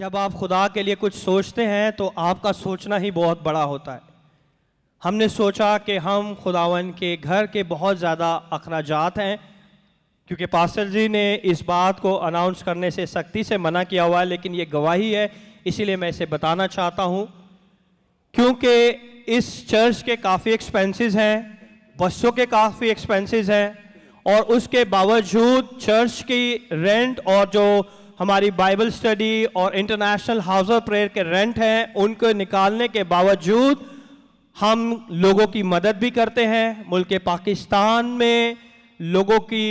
जब आप खुदा के लिए कुछ सोचते हैं तो आपका सोचना ही बहुत बड़ा होता है। हमने सोचा कि हम खुदावन के घर के बहुत ज़्यादा अखराजात हैं, क्योंकि पास्टर जी ने इस बात को अनाउंस करने से सख्ती से मना किया हुआ है, लेकिन ये गवाही है, इसीलिए मैं इसे बताना चाहता हूँ। क्योंकि इस चर्च के काफ़ी एक्सपेंसेस हैं, बसों के काफ़ी एक्सपेंसेस हैं, और उसके बावजूद चर्च की रेंट और जो हमारी बाइबल स्टडी और इंटरनेशनल हाउस ऑफ प्रेयर के रेंट हैं, उनको निकालने के बावजूद हम लोगों की मदद भी करते हैं। मुल्क पाकिस्तान में लोगों की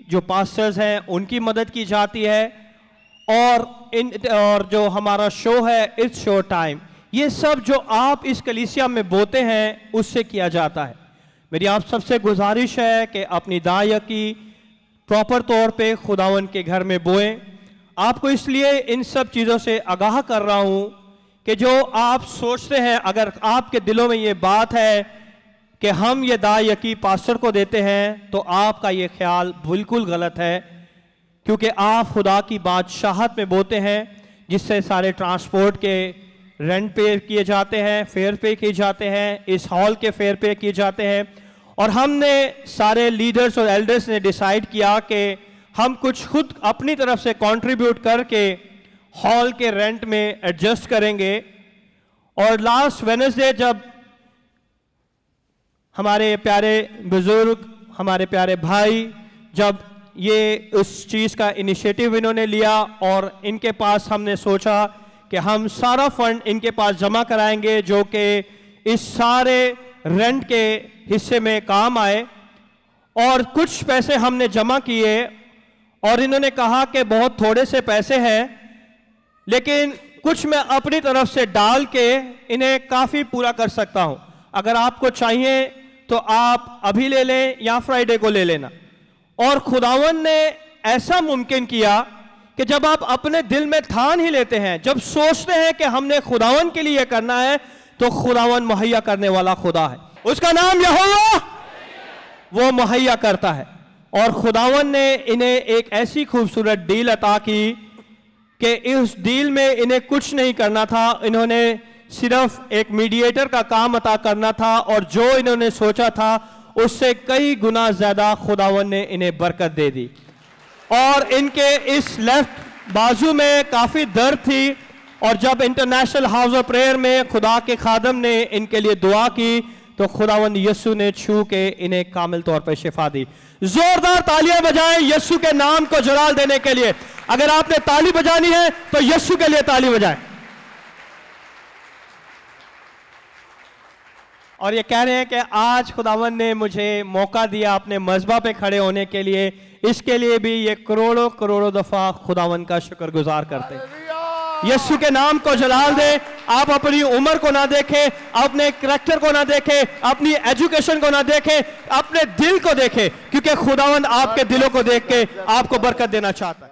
जो पास्टर्स हैं उनकी मदद की जाती है, और जो हमारा शो है इट्स शो टाइम, ये सब जो आप इस कलीसिया में बोते हैं उससे किया जाता है। मेरी आप सबसे गुजारिश है कि अपनी दाया की प्रॉपर तौर पे खुदावन के घर में बोएं। आपको इसलिए इन सब चीज़ों से आगाह कर रहा हूं कि जो आप सोचते हैं, अगर आपके दिलों में ये बात है कि हम ये दायकी पास्टर को देते हैं, तो आपका ये ख्याल बिल्कुल गलत है, क्योंकि आप खुदा की बादशाहत में बोते हैं, जिससे सारे ट्रांसपोर्ट के रेंट पे किए जाते हैं, फेयर पे किए जाते हैं, इस हॉल के फेयर पे किए जाते हैं। और हमने सारे लीडर्स और एल्डर्स ने डिसाइड किया कि हम कुछ खुद अपनी तरफ से कंट्रीब्यूट करके हॉल के रेंट में एडजस्ट करेंगे। और लास्ट वेडनेसडे जब हमारे प्यारे बुजुर्ग, हमारे प्यारे भाई, जब ये उस चीज़ का इनिशिएटिव इन्होंने लिया और इनके पास हमने सोचा कि हम सारा फंड इनके पास जमा कराएंगे, जो कि इस सारे रेंट के हिस्से में काम आए। और कुछ पैसे हमने जमा किए और इन्होंने कहा कि बहुत थोड़े से पैसे हैं, लेकिन कुछ मैं अपनी तरफ से डाल के इन्हें काफ़ी पूरा कर सकता हूं। अगर आपको चाहिए तो आप अभी ले लें या फ्राइडे को ले लेना। और खुदावन ने ऐसा मुमकिन किया कि जब आप अपने दिल में ठान ही लेते हैं, जब सोचते हैं कि हमने खुदावन के लिए करना है, तो खुदावन मुहैया करने वाला खुदा है। उसका नाम यहोवा, वो मुहैया करता है। और खुदावन ने इन्हें एक ऐसी खूबसूरत डील अता की कि इस डील में इन्हें कुछ नहीं करना था, इन्होंने सिर्फ एक मीडिएटर का काम अता करना था, और जो इन्होंने सोचा था उससे कई गुना ज्यादा खुदावन ने इन्हें बरकत दे दी। और इनके इस लेफ्ट बाजू में काफी दर्द थी, और जब इंटरनेशनल हाउस ऑफ प्रेयर में खुदा के खादम ने इनके लिए दुआ की, तो खुदावंद यीशु ने छू के इन्हें कामिल तौर पर शिफा दी। जोरदार तालियां बजाएं यीशु के नाम को जलाल देने के लिए। अगर आपने ताली बजानी है तो यीशु के लिए ताली बजाएं। और ये कह रहे हैं कि आज खुदावन ने मुझे मौका दिया अपने मज़बा पे खड़े होने के लिए, इसके लिए भी ये करोड़ों करोड़ों दफा खुदावन का शुक्रगुजार करते हैं। यीशु के नाम को जलाल दे। आप अपनी उम्र को ना देखें, अपने करैक्टर को ना देखें, अपनी एजुकेशन को ना देखें, अपने दिल को देखें, क्योंकि खुदावन आपके दिलों को देख के आपको बरकत देना चाहता है।